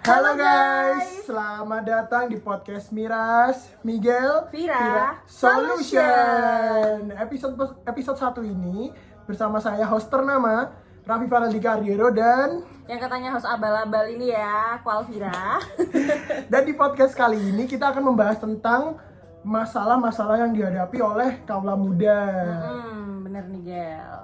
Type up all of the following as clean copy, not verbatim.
Halo guys, selamat datang di podcast Miras, Miguel, Vira Solution. Episode 1 ini bersama saya host ternama Raffi Faraldi Carriero dan yang katanya host abal-abal ini ya, Vira. dan di podcast kali ini kita akan membahas tentang masalah-masalah yang dihadapi oleh kaula muda. Bener nih Gel.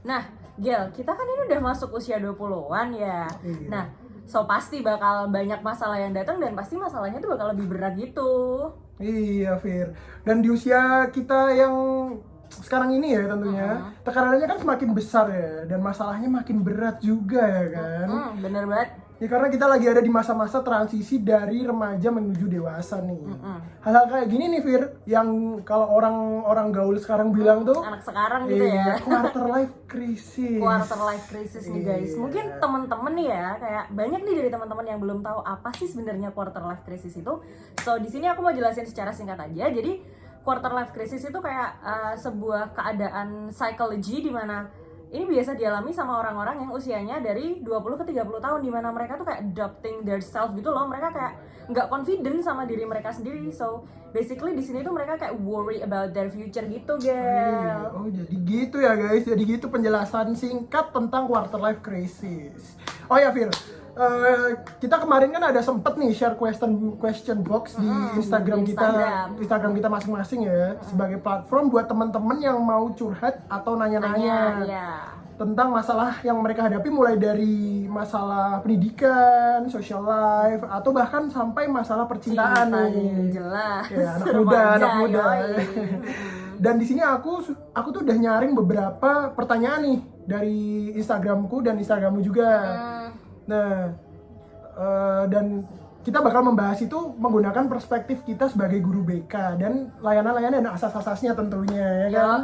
Nah Gel, kita kan ini udah masuk usia 20-an ya. Iya. Nah, so pasti bakal banyak masalah yang datang dan pasti masalahnya tuh bakal lebih berat gitu. Iya, Fir. Dan di usia kita yang sekarang ini ya tentunya, tekanannya kan semakin besar ya, dan masalahnya makin berat juga ya kan. Bener banget. Ya karena kita lagi ada di masa-masa transisi dari remaja menuju dewasa nih. Hal-hal kayak gini nih, Fir, yang kalau orang gaul sekarang bilang tuh Anak sekarang gitu ya. quarter life crisis. Quarter life crisis nih guys. Iya. Mungkin temen-temen nih ya, kayak banyak nih dari teman-teman yang belum tahu apa sih sebenarnya quarter life crisis itu. So di sini aku mau jelasin secara singkat aja. Jadi quarter life crisis itu kayak sebuah keadaan psikologi di mana ini biasa dialami sama orang-orang yang usianya dari 20 ke 30 tahun, di mana mereka tuh kayak doubting their self gitu loh. Mereka kayak nggak confident sama diri mereka sendiri. So basically di sini tuh mereka kayak worry about their future gitu, Gel. Oh, jadi gitu ya guys. Jadi gitu penjelasan singkat tentang quarter life crisis. Oh ya, Fir. Kita kemarin kan ada sempet nih share question box di Instagram kita masing-masing ya, sebagai platform buat teman-teman yang mau curhat atau nanya-nanya tentang masalah yang mereka hadapi, mulai dari masalah pendidikan, social life, atau bahkan sampai masalah percintaan nih. Jelas. Ya, anak muda. Dan di sini aku tuh udah nyaring beberapa pertanyaan nih dari Instagramku dan Instagrammu juga. Nah, dan kita bakal membahas itu menggunakan perspektif kita sebagai guru BK dan layanan-layanan dan asas-asasnya tentunya, ya kan?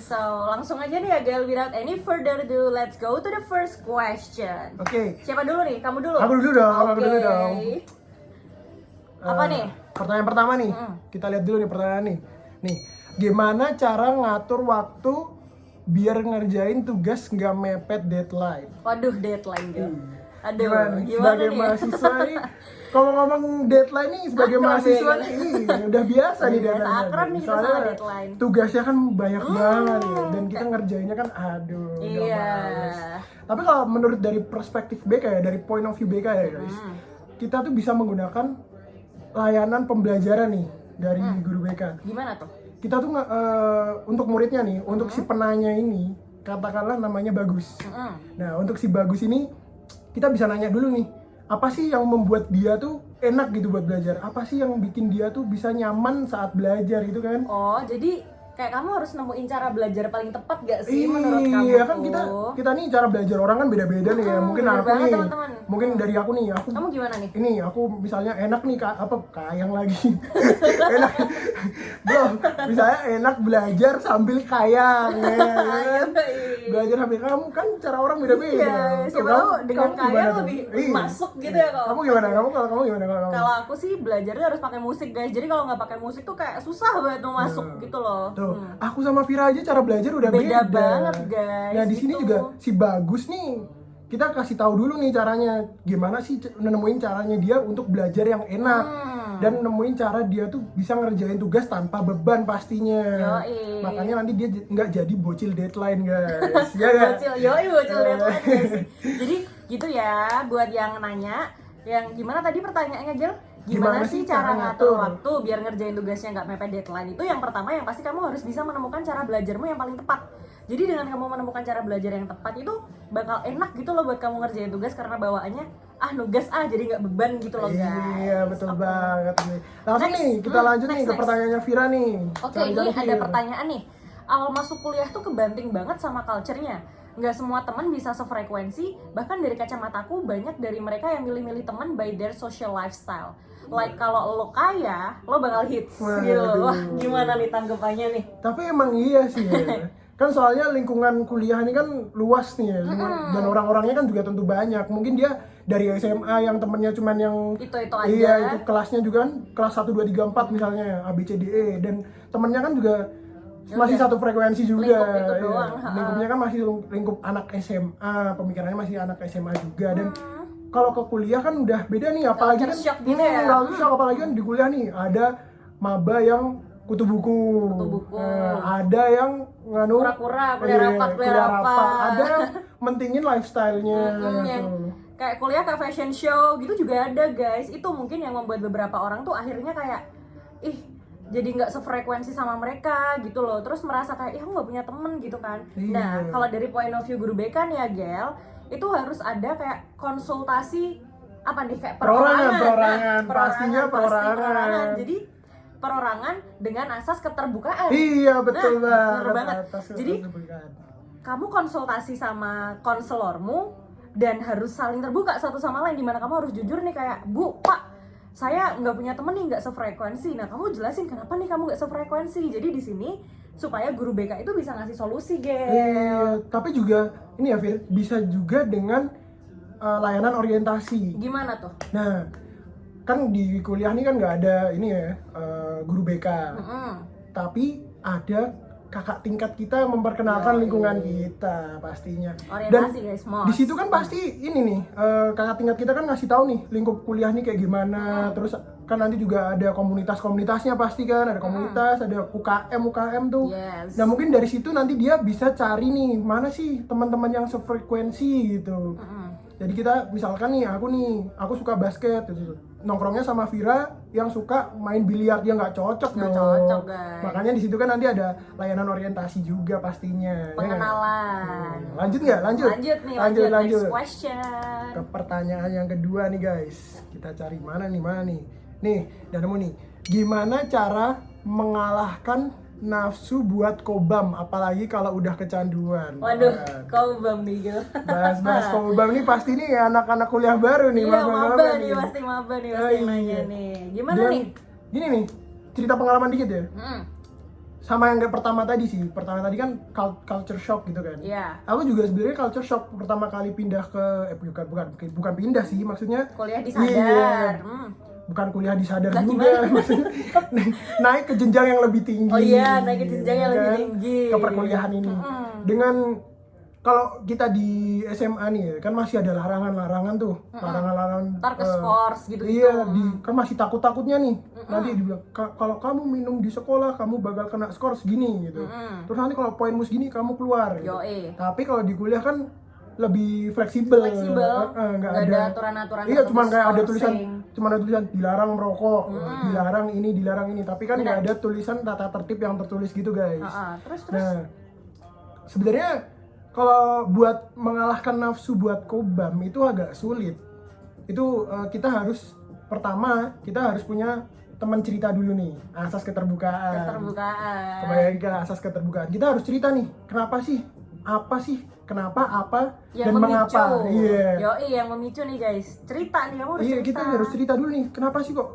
So langsung aja nih ya Gel, without any further ado, let's go to the first question. Oke. Siapa dulu nih? Kamu dulu? Aku dulu dong, aku Oke. dulu dong. Apa nih? Pertanyaan pertama nih, kita lihat dulu nih pertanyaan nih. Nih, gimana cara ngatur waktu biar ngerjain tugas nggak mepet deadline? Waduh, deadline Gel. Aduh, Gimana sebagai nih? mahasiswa nih, kalau ngomong deadline nih sebagai Akrab mahasiswa ya, nih, udah biasa nih Biasa deadline. akrab nih kita sama deadline. Tugasnya kan banyak banget nih, dan kita ngerjainnya kan aduh, udah Iya. males. Tapi kalau menurut dari perspektif BK ya, dari point of view BK ya guys, kita tuh bisa menggunakan layanan pembelajaran nih dari guru BK. Gimana tuh? Kita tuh untuk muridnya nih, untuk si penanya ini, katakanlah namanya Bagus. Nah, untuk si Bagus ini kita bisa nanya dulu nih, apa sih yang membuat dia tuh enak gitu buat belajar? Apa sih yang bikin dia tuh bisa nyaman saat belajar gitu kan? Oh, jadi kayak kamu harus nemuin cara belajar paling tepat gak sih menurut kamu? Iya kan tuh? kita nih cara belajar orang kan beda-beda nih ya. Mungkin bener aku banget, nih, teman-teman. mungkin dari aku nih, Kamu gimana nih? ini aku misalnya enak nih kayang lagi. Enak. Bro, misalnya enak belajar sambil kayang ya, kan? Belajar sambil kamu kan cara orang beda-beda. Iya, siapa tahu dengan kamu gimana kayang tuh? lebih Iya. masuk gitu ya kalau. Kamu gimana? Kamu gimana kalau kamu? Kalau aku sih belajarnya harus pakai musik guys. Jadi kalau nggak pakai musik tuh kayak susah banget mau masuk gitu loh. Tuh, aku sama Vira aja cara belajar udah beda. Beda banget, guys, Nah, di sini gitu. juga si Bagus nih, kita kasih tahu dulu nih caranya. Gimana sih nemuin caranya dia untuk belajar yang enak. Dan nemuin cara dia tuh bisa ngerjain tugas tanpa beban pastinya. Yoi. Makanya nanti dia nggak jadi bocil deadline, guys. Ya nggak? Bocil deadline guys. Jadi gitu ya buat yang nanya, yang gimana tadi pertanyaannya Gel? Gimana sih cara ngatur waktu biar ngerjain tugasnya nggak mepet deadline? Itu yang pertama, yang pasti kamu harus bisa menemukan cara belajarmu yang paling tepat. Jadi dengan kamu menemukan cara belajar yang tepat itu bakal enak gitu loh buat kamu ngerjain tugas, karena bawaannya nugas jadi nggak beban gitu loh guys. Iya, betul banget nih. Langsung Next. nih kita lanjut nih ke Next. pertanyaannya Vira nih. Oke, Coba ini Vira. ada pertanyaan nih. Awal masuk kuliah tuh kebanting banget sama culture-nya. Nggak semua teman bisa sefrekuensi, bahkan dari kacamataku banyak dari mereka yang milih-milih teman by their social lifestyle. Like kalau lo kaya, lo bakal hits gitu loh. Wah, gimana nih tanggapannya nih? Tapi emang iya sih ya. Kan soalnya lingkungan kuliah ini kan luas nih ya, dan orang-orangnya kan juga tentu banyak. Mungkin dia dari SMA yang temennya cuman yang Itu aja. Iya, itu kelasnya juga kan kelas 1 2 3 4 misalnya A B C D E, dan temennya kan juga masih satu frekuensi juga. Lingkup itu doang, Lingkupnya kan masih lingkup anak SMA, pemikirannya masih anak SMA juga, dan kalau ke kuliah kan udah beda nih, apalagi kan Culture shock gitu ya. culture shock, apalagi kan di kuliah nih ada maba yang kutu buku, ada yang nganu Kura-kura, kuliah rapat. ada yang mentingin lifestyle-nya yang gitu. kayak kuliah ke fashion show gitu juga ada guys. Itu mungkin yang membuat beberapa orang tuh akhirnya kayak jadi nggak sefrekuensi sama mereka gitu loh, terus merasa kayak aku nggak punya temen gitu kan. Iya. Nah kalau dari point of view guru BK nih ya Gel, itu harus ada kayak konsultasi apa nih, kayak perorangan, Nah, pastinya pasti perorangan. Jadi perorangan dengan asas keterbukaan. Iya betul Nah, bener banget. banget. Jadi kamu konsultasi sama konselormu dan harus saling terbuka satu sama lain, dimana kamu harus jujur nih kayak, Bu, Pak, saya nggak punya temen nih, nggak sefrekuensi. Nah kamu jelasin kenapa nih kamu nggak sefrekuensi. Jadi di sini supaya guru BK itu bisa ngasih solusi, Gel. Tapi juga ini ya Fir, bisa juga dengan layanan orientasi. Gimana tuh? Nah, kan di kuliah ini kan nggak ada ini ya guru BK, tapi ada kakak tingkat kita yang memperkenalkan lingkungan kita pastinya. Orientasi guys, mos. Di situ kan pasti ini nih kakak tingkat kita kan ngasih tahu nih lingkup kuliah nih kayak gimana. Terus kan nanti juga ada komunitas-komunitasnya pasti kan, ada komunitas, ada UKM tuh. Yes. Nah mungkin dari situ nanti dia bisa cari nih mana sih teman-teman yang sefrekuensi gitu. Jadi kita misalkan nih aku suka basket gitu. Nongkrongnya sama Vira yang suka main biliar, dia nggak cocok Nggak dong. cocok, guys. Makanya di situ kan nanti ada layanan orientasi juga pastinya. Pengenalan. Lanjut nggak? Lanjut nih, lanjut. Next question. ke pertanyaan yang kedua nih guys. Kita cari mana nih. Nih, udah nemu nih. Gimana cara mengalahkan nafsu buat kobam, apalagi kalau udah kecanduan? Waduh, Nah, kobam nih Gel. bahas kobam nih pasti nih anak-anak kuliah baru nih. Iya, maba nih, pasti maba nih, pasti Iya. nanya nih. Gimana Dan nih? Gini nih, cerita pengalaman dikit ya. Hmm, Sama yang kayak pertama tadi sih. Pertama tadi kan culture shock gitu kan. Iya. Aku juga sebenarnya culture shock pertama kali pindah ke bukan pindah sih, maksudnya Kuliah di Sadar. Iya. Bukan kuliah di Sadar juga, maksudnya naik ke jenjang yang lebih tinggi. Oh iya, naik ke jenjang yang lebih kan, tinggi. ke perkuliahan ini. Dengan kalau kita di SMA nih ya, kan masih ada larangan-larangan tuh, larangan-larangan. Ntar ke scores gitu. Iya, kan masih takut-takutnya nih. Nanti dibilang kalau kamu minum di sekolah kamu bakal kena skor segini gitu. Terus nanti kalau poinmu segini kamu keluar. Gitu. Yoi. Tapi kalau di kuliah kan lebih fleksibel. Nggak ada aturan-aturan. Iya, cuman kayak ada skorsing. tulisan dilarang merokok, dilarang ini. Tapi kan nggak ada tulisan tata tertib yang tertulis gitu guys. Terus. Nah, sebenarnya kalau buat mengalahkan nafsu buat kobam itu agak sulit. Itu kita harus punya teman cerita dulu nih, asas keterbukaan. Kembali ke asas keterbukaan. Kita harus cerita nih, kenapa sih? Apa sih? Kenapa? Apa? Yang dan memicu. mengapa? Iya. Yoi, yang memicu nih guys. Cerita nih, kamu harus Iya, cerita. kita harus cerita dulu nih. Kenapa sih kok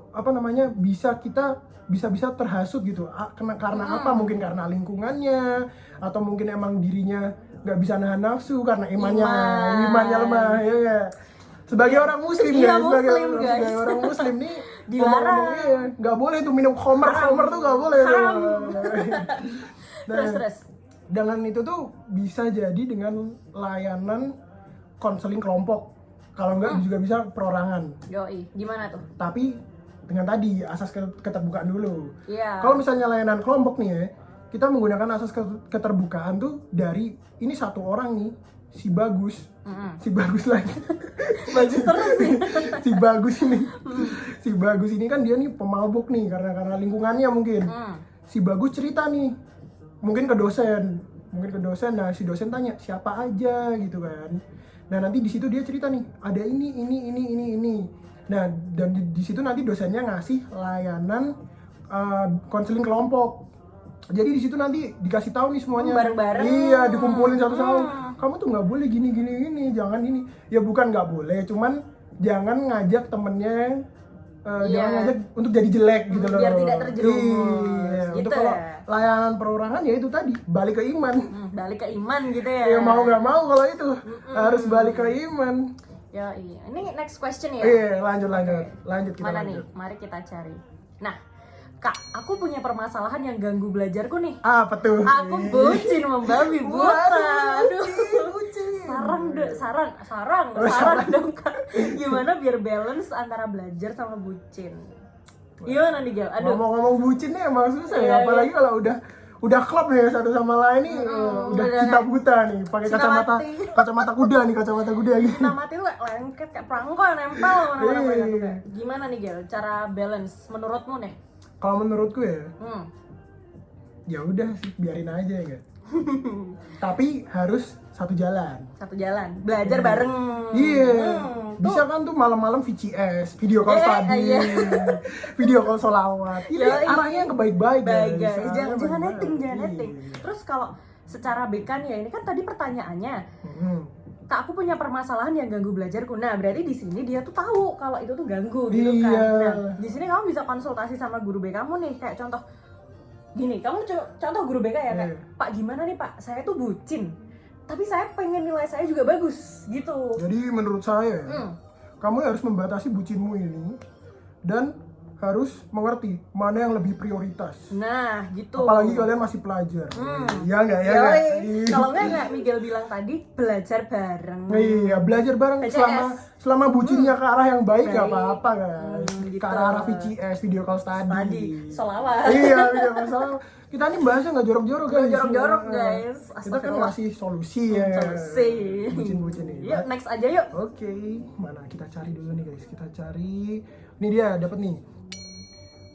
bisa terhasut gitu? Karena apa? Mungkin karena lingkungannya, atau mungkin emang dirinya nggak bisa nahan nafsu karena imannya lemah. Ya. Sebagai orang muslim Iya, guys, sebagai orang muslim nih dilarang. Nggak boleh tuh minum khamr tuh nggak boleh tuh. Terus. Dengan itu tuh bisa jadi dengan layanan konseling kelompok. Kalau enggak juga bisa perorangan. Yoi, gimana tuh? Tapi dengan tadi asas keterbukaan dulu. Iya. Kalau misalnya layanan kelompok nih ya, kita menggunakan asas keterbukaan tuh dari ini satu orang nih, si Bagus. Si Bagus lagi. Bagus terus sih. Si Bagus ini kan dia nih pemabuk nih karena lingkungannya mungkin. Si Bagus cerita nih. Mungkin ke dosen. Nah si dosen tanya siapa aja gitu kan. Nah nanti di situ dia cerita nih ada ini. Nah dan di situ nanti dosennya ngasih layanan konseling kelompok. Jadi di situ nanti dikasih tahu nih semuanya. Bareng-bareng. Iya, dikumpulin satu-satu. Kamu tuh nggak boleh gini, jangan gini. Ya bukan nggak boleh, cuman jangan ngajak temennya, jangan ngajak untuk jadi jelek gitu loh. Biar tidak terjerumus. Iya. Gitu Untuk kalau layanan perorangan ya itu tadi balik ke iman. Balik ke iman gitu ya. Ya mau nggak mau kalau itu harus balik ke iman. Ya iya. Ini next question ya. Iya, lanjut kita Mana lanjut. nih? Mari kita cari. Nah, Kak, aku punya permasalahan yang ganggu belajarku nih. Apa tuh? Aku bucin membabi buta. Aduh. Bucin. saran dong Kak. Gimana biar balance antara belajar sama bucin? Gimana nih Gel? Aduh. Ngomong-ngomong bucin nih emang susah Iya, ya, apalagi kalau udah klop nih satu sama lain nih, udah cinta buta nih, pakai kacamata kuda gitu. Cinta mati tuh kayak lengket kayak perangko yang nempel mana-mana tuh kayak. Gimana nih Gel cara balance menurutmu nih? Kalau menurutku ya udah sih biarin aja ya. Tapi harus satu jalan. Belajar bareng. Iya. Bisa kan tuh malam-malam VCS, video call study, video call solawat. Iya, arahnya yang kebaik-baik guys. Jangan netting. Terus kalau secara BK nih ya, ini kan tadi pertanyaannya. Kak, aku punya permasalahan yang ganggu belajarku. Nah, berarti di sini dia tuh tahu kalau itu tuh ganggu gitu kan. Nah, di sini kamu bisa konsultasi sama guru BK kamu nih, kayak contoh gini, kamu contoh guru BK ya, kayak Pak gimana nih Pak, saya tuh bucin. Tapi saya pengen nilai saya juga bagus gitu. Jadi menurut saya kamu harus membatasi bucinmu ini dan harus mengerti mana yang lebih prioritas. Nah, gitu. Apalagi kalian masih pelajar. Iya enggak ya? Kalau enggak Miguel bilang tadi belajar bareng. Iya, belajar bareng selama bucinnya ke arah yang baik enggak apa-apa guys. Gitu. Ke arah VCS, video call study. Solawat. Iya, video call solawat. Kita nih bahasnya enggak jorok-jorok guys. Jorok-jorok guys. Kita kan ngasih solusi ya. Bucin-bucin ini. Yuk, next aja yuk. Oke, mana kita cari dulu nih guys. Kita cari. Ini dia dapat nih.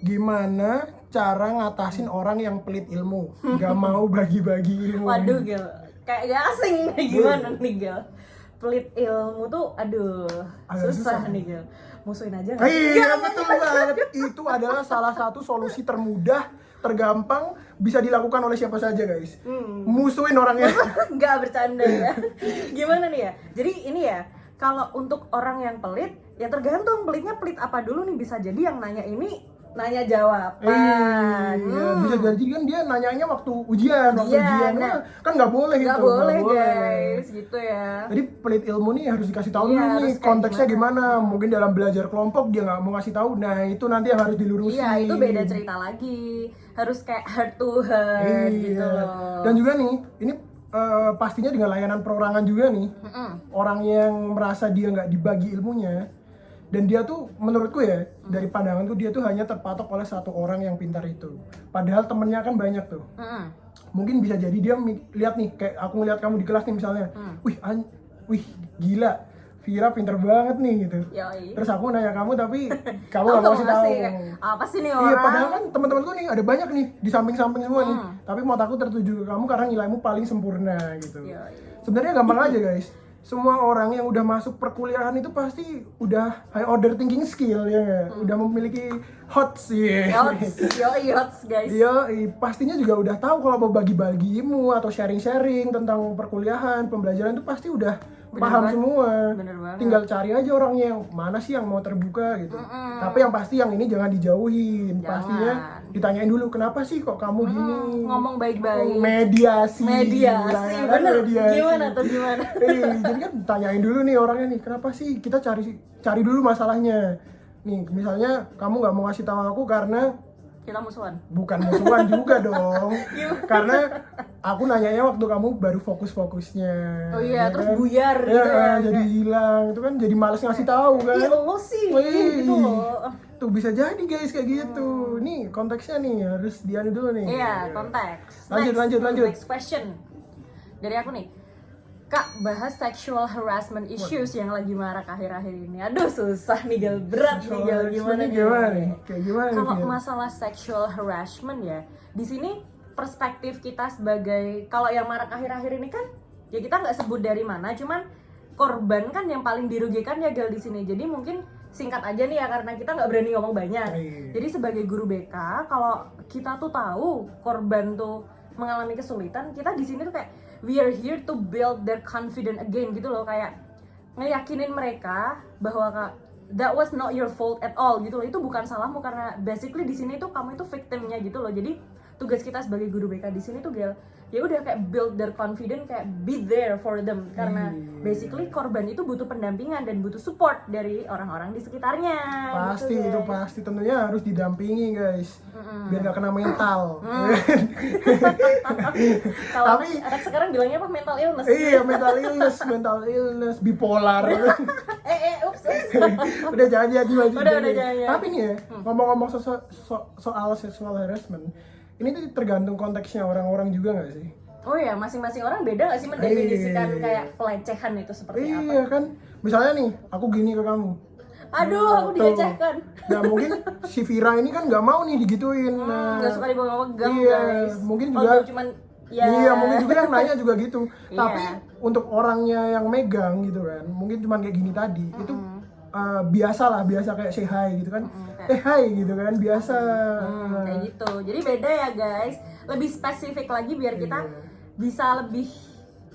Gimana cara ngatasin orang yang pelit ilmu, gak mau bagi-bagi ilmu? Waduh Gel, kayak gak asing nih gimana nih Gel. Pelit ilmu tuh, susah nih Gel. Musuhin aja gak? Iya betul banget, itu adalah salah satu solusi termudah, tergampang, bisa dilakukan oleh siapa saja guys. Musuhin orangnya. Gak bercanda ya. Gimana nih ya, jadi ini ya, kalau untuk orang yang pelit, ya tergantung pelitnya pelit apa dulu nih. Bisa jadi yang nanya ini nanya jawaban. Bisa jadi kan dia nanyanya waktu ujian. Nah, kan nggak boleh itu. Nggak boleh guys, gitu ya. Jadi pelit ilmu nih harus dikasih tahu dulu nih konteksnya gimana. Mungkin dalam belajar kelompok dia nggak mau ngasih tahu. Nah itu nanti yang harus dilurusin. Iya, itu beda cerita lagi. Harus kayak heart to heart gitu loh. Dan juga nih, ini pastinya dengan layanan perorangan juga nih. Orang yang merasa dia nggak dibagi ilmunya, dan dia tuh menurutku ya dari pandanganku dia tuh hanya terpatok oleh satu orang yang pintar itu, padahal temennya kan banyak tuh. Mungkin bisa jadi dia lihat nih, kayak aku ngeliat kamu di kelas nih misalnya, wih gila Vira pintar banget nih gitu. Yoi. Terus aku nanya kamu tapi kamu nggak mau kasih tahu. Apa sih nih orang? Iya, padahal kan teman-temanku nih ada banyak nih di samping-samping semua nih. Tapi mau aku tertuju ke kamu karena nilaimu paling sempurna gitu. Sebenarnya gampang aja guys. Semua orang yang udah masuk perkuliahan itu pasti udah high order thinking skill ya nggak? Udah memiliki HOTS ya. HOTS guys. Iya, pastinya juga udah tahu kalau mau bagi-bagi ilmu atau sharing-sharing tentang perkuliahan, pembelajaran itu pasti udah paham semua. Tinggal cari aja orangnya yang mana sih yang mau terbuka gitu. Tapi yang pasti yang ini jangan dijauhin. Pastinya ditanyain dulu kenapa sih kok kamu gini. Ngomong baik-baik. Mediasi. Bener. Gimana tuh gimana? Jadi kan tanyain dulu nih orangnya nih kenapa sih, kita cari dulu masalahnya. Nih misalnya kamu nggak mau ngasih tahu aku karena kita musuhan. Bukan musuhan juga dong. Karena aku nanyanya waktu kamu baru fokus-fokusnya. Oh iya, terus buyar gitu ya. Jadi hilang, itu kan jadi males ngasih tahu kan. Iya lo sih gitu loh. Tuh bisa jadi guys kayak gitu. Nih konteksnya nih harus dianu dulu nih. Iya, konteks. Lanjut. Next question. Dari aku nih. Kak, bahas sexual harassment issues yang lagi marak akhir-akhir ini. Aduh, susah nih Gal, berat nih Gal, gimana nih? Kayak gimana? Kalau masalah sexual harassment ya, di sini perspektif kita sebagai, kalau yang marak akhir-akhir ini kan, ya kita nggak sebut dari mana, cuman korban kan yang paling dirugikan ya Gal di sini. Jadi mungkin singkat aja nih ya, karena kita nggak berani ngomong banyak. Jadi sebagai guru BK, kalau kita tuh tahu korban tuh mengalami kesulitan, kita di sini tuh kayak we are here to build their confidence again gitu loh, kayak ngeyakinin mereka bahwa that was not your fault at all gitu loh, itu bukan salahmu karena basically di sini tuh kamu itu victimnya gitu loh. Jadi tugas kita sebagai guru BK di sini tuh Gel, ya udah kayak build their confidence, kayak be there for them, karena basically korban itu butuh pendampingan dan butuh support dari orang-orang di sekitarnya. Pasti gitu, itu guys. pasti tentunya harus didampingi guys, biar gak kena mental. Kalau Tapi- anak sekarang bilangnya apa, mental illness. Iya, mental illness, bipolar. Ups. Udah jangan jadi lagi. Udah, jangan. Tapi nih ya, ngomong-ngomong soal sexual harassment, ini tuh tergantung konteksnya orang-orang juga nggak sih? Oh ya, masing-masing orang beda nggak sih mendefinisikan Iya. kayak pelecehan itu seperti apa? Iya kan, misalnya nih, aku gini ke kamu. Aduh, aku Tuh. dilecehkan. Nah mungkin si Vira ini kan nggak mau nih digituin. Nah, Nggak suka dipegang, iya, guys. mungkin Kalau juga- gue cuman ya. Iya, mungkin juga yang nanya juga gitu. Iya. Tapi untuk orangnya yang megang gitu kan, mungkin cuma kayak gini tadi, itu biasa kayak say hi gitu kan. Hi gitu kan, biasa. Kayak gitu. Jadi beda ya guys. Lebih spesifik lagi biar kita bisa lebih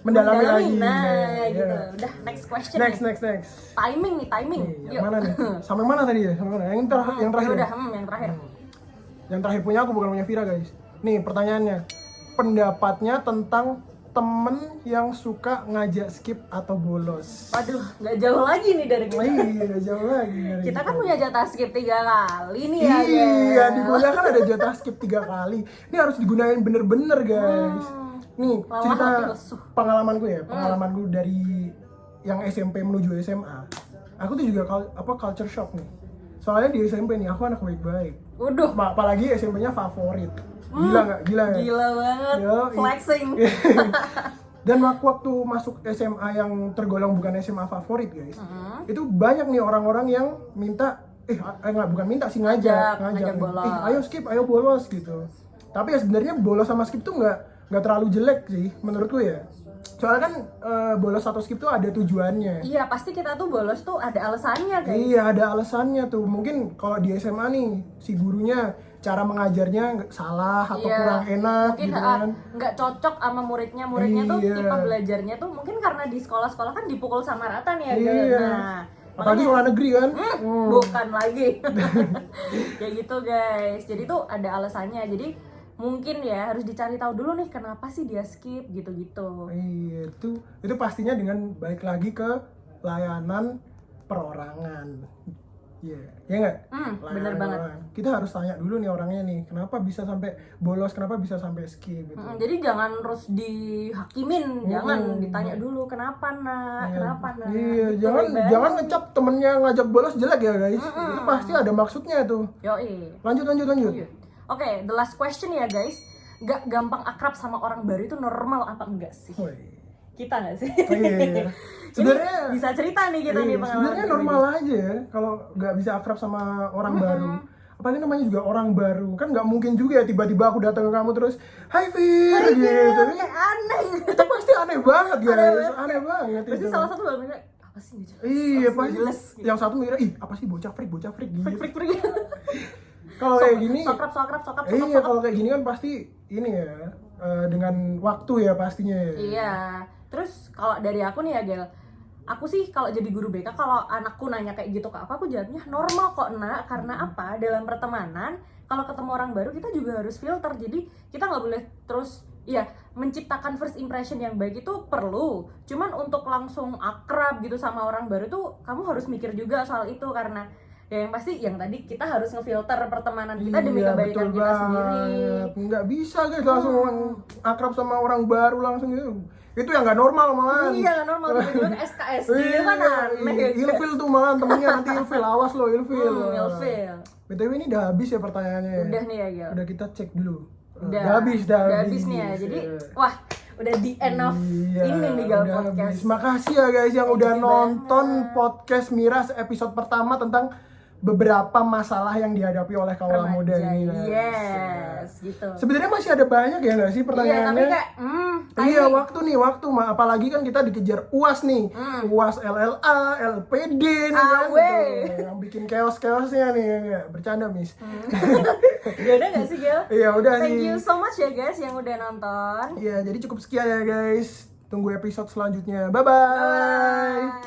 Mendalami lagi. Nah, Iya. gitu. Udah, next question. Next. nih. Timing. Nih, yang mana nih? Sampai mana tadi ya? Sampai mana? Yang terakhir. Ya Ya? udah, yang terakhir. Yang terakhir punya aku, bukan punya Vira guys. Nih pertanyaannya, pendapatnya tentang temen yang suka ngajak skip atau bolos. Waduh, nggak jauh lagi nih dari kita. Iya, jauh lagi dari Kita kan punya jatah skip 3 kali nih ya Iya, guys. di kuliah kan ada jatah skip 3 kali. Ini harus digunain bener-bener guys. Nih, Lelah cerita tapi lesuh. pengalamanku ya, pengalamanku dari yang SMP menuju SMA. Aku tuh juga culture shock nih. Soalnya di SMP nih, aku anak baik-baik. Waduh, Apalagi SMP-nya favorit. Gila nggak? Gila nggak? gila banget. Yo, Flexing. Dan waktu masuk SMA yang tergolong bukan SMA favorit guys, itu banyak nih orang-orang yang minta, bukan minta sih, ngajak bolos. ayo skip, ayo bolos gitu. Tapi ya sebenarnya bolos sama skip tuh nggak terlalu jelek sih menurutku ya. Soalnya kan bolos atau skip tuh ada tujuannya. Iya, pasti kita tuh bolos tuh ada alasannya guys. Iya, ada alasannya tuh. Mungkin kalau di SMA nih, si gurunya cara mengajarnya salah atau Iya. kurang enak Mungkin gitu kan. nggak cocok sama muridnya tuh Iya. tipe belajarnya tuh mungkin karena di sekolah-sekolah kan dipukul sama rata nih ya guys. Iya. Nah, Apalagi sekolah negeri kan. bukan lagi. Kayak gitu guys. Jadi tuh ada alasannya. Jadi mungkin ya harus dicari tahu dulu nih kenapa sih dia skip gitu-gitu. Iya, itu pastinya dengan balik lagi ke layanan perorangan. Iya, ya nggak? Layanan bener banget. perorangan. Kita harus tanya dulu nih orangnya nih, kenapa bisa sampai bolos, kenapa bisa sampai skip gitu. Jadi jangan terus dihakimin, jangan ditanya dulu kenapa nak, kenapa nak. Iya, Gitu, Bang. jangan ngecap temennya ngajak bolos jelek ya guys. Itu pasti ada maksudnya tuh. Yoi. Lanjut. Oke, the last question ya guys. Gak gampang akrab sama orang baru itu normal apa enggak sih? Woi. Kita nggak sih? Iya. Ini Sebenarnya bisa cerita nih kita nih iya, pengalaman. sebenarnya normal aja ya kalau nggak bisa akrab sama orang baru. Apalagi namanya juga orang baru, kan nggak mungkin juga ya tiba-tiba aku datang ke kamu terus Hai Fir gitu. Kayak aneh. Itu pasti aneh banget guys, banget. aneh banget Pasti itu. salah satu bakal apa sih bocah? Iya Apa sih, pasti. jelas gitu. Yang satu mikirnya ih apa sih bocah freak gitu. Freak. Kalau kayak gini, Sokap. iya kalau kayak gini kan pasti ini ya dengan waktu ya pastinya ya. Iya. Terus kalau dari aku nih ya Gel, aku sih kalau jadi guru BK kalau anakku nanya kayak gitu ke aku jawabnya normal kok nak, karena apa? Dalam pertemanan kalau ketemu orang baru kita juga harus filter, jadi kita nggak boleh terus ya menciptakan first impression yang baik itu perlu, cuman untuk langsung akrab gitu sama orang baru tuh kamu harus mikir juga soal itu, karena ya yang pasti yang tadi kita harus ngefilter pertemanan kita demi Iya, kebaikan betul kita sendiri. banget. Nggak bisa guys langsung akrab sama orang baru langsung gitu. Itu yang nggak normal malahan. Iya nggak normal, tiba-tiba ke SKS gitu kan aneh ya. Ilfil tuh malahan temennya nanti ilfil, awas lo ilfil. Ilfil. BTW ini udah habis ya pertanyaannya ya? Udah nih ya Gil. Udah kita cek dulu. Udah habis. nih ya. Jadi wah udah the end of Iya, ini nih Gal udah podcast. habis. Makasih ya guys yang udah you nonton podcast Miras episode pertama tentang beberapa masalah yang dihadapi oleh kaula muda ini. Yes, gitu. Sebenarnya masih ada banyak ya nggak sih Iya, tapi pertanyaannya? kayak Iya waktu apalagi kan kita dikejar UAS nih, UAS LLA, LPD nih kan, Awe. tuh, yang bikin chaos-chaosnya nih, ya, bercanda Miss. ya udah gak sih Gil? Iya udah Thank nih. you so much ya guys yang udah nonton. Iya jadi cukup sekian ya guys, tunggu episode selanjutnya, bye bye. Bye.